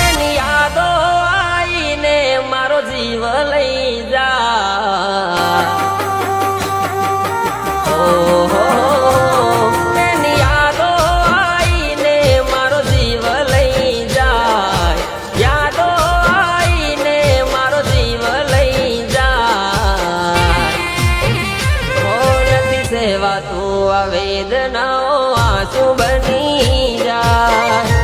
એની યાદો આઈને મારો જીવ લઈ જા એની યાદો આઈને મારો જીવ લઈ જાય યાદો આઈને મારો જીવ લઈ જાય નથી સેવાતું આ વેદનાઓ આંસુ બની જાય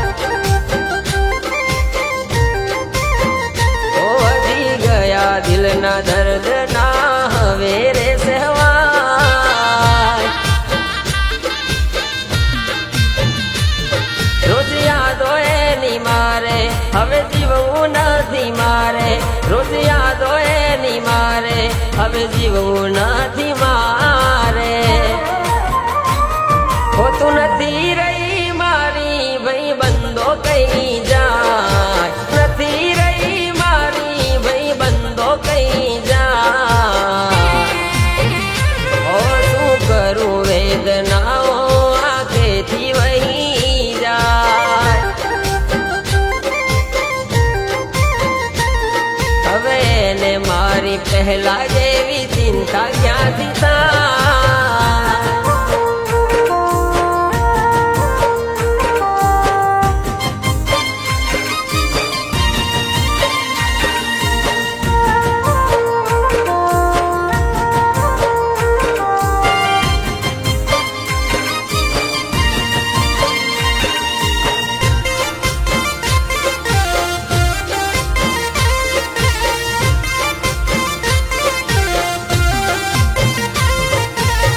દિલના દર્દ ના હવે રે સહેવાય રોજ યાદો એની મારે હવે જીવવું નથી મારે રોજ યાદો એની મારે હવે જીવવું નથી મારે હોતું નથી રહી મારી ભાઈ બંધો કઈ જાય નથી રહી મારી ભાઈ બંધો કઈ જાય શું કરું વેદનાઓ આંખેથી વહી જાય હવે એને મારી પહેલા જેવી ચિંતા ક્યાંથી થાય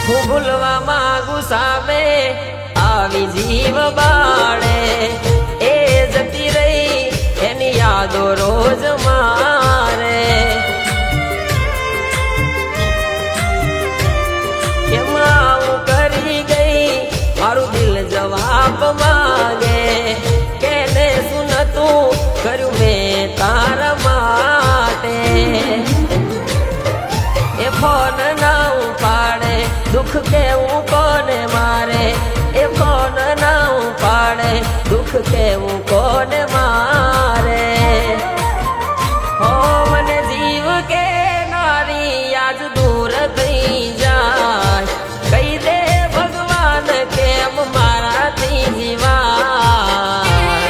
ભૂલવા માંગુ સામે આવી જીવ બાળે એ જતી રહી એની યાદો રોજ મારે કેમાં હું કરી ગઈ મારું દિલ જવાબ માગે કેને શું નતું કર્યું મેં તારા માટે એ ફોન ના ઉપાડે દુઃખ કેવું કોને મારે એ ફોન ના ઉપાડે દુઃખ કેવું કોને મારે હો મને જીવ કે નારી આજ દૂર થઈ જાય કહી દે ભગવાન કેમ મારાથી જીવાય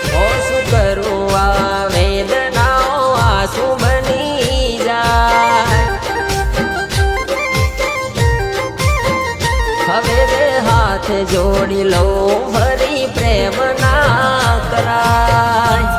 હો શું કરું આ વેદનાઓ આંસુ બની જાય હવે બે હાથ જોડી લો ફરી પ્રેમ ના કરાય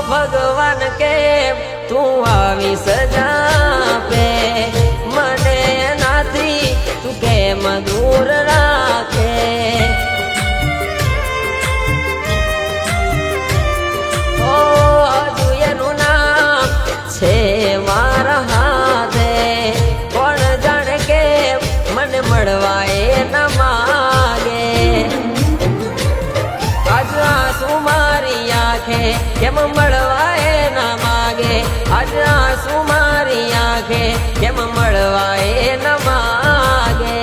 ભગવાન કે તું આવી સજા પે મને એનાથી તું કેમ દૂર રાખે ઓ હજુ એનું નામ છે મારા હાથે કોણ જાણે કે મને મળવા એ ન માગે આજ આંસુ મારી આંખે કેમ મળવા એ ના માગે આજ આંસુ મારી આંખે કેમ મળવા એ ન માગે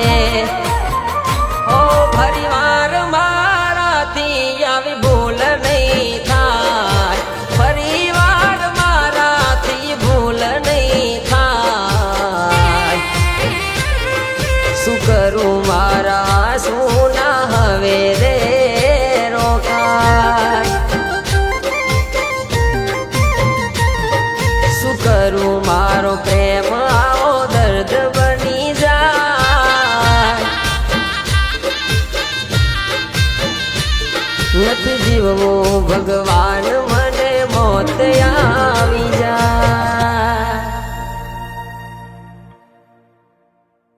ઓ ફરી વાર મારાથી આવી ભૂલ નહીં થાય ફરી વાર મારાથી ભૂલ નહીં થાય શું કરું મારા શું ના હવે રે શું કરું મારો પ્રેમ આવો દર્દ બની જાય નથી જીવવું ભગવાન મને મોત યાદ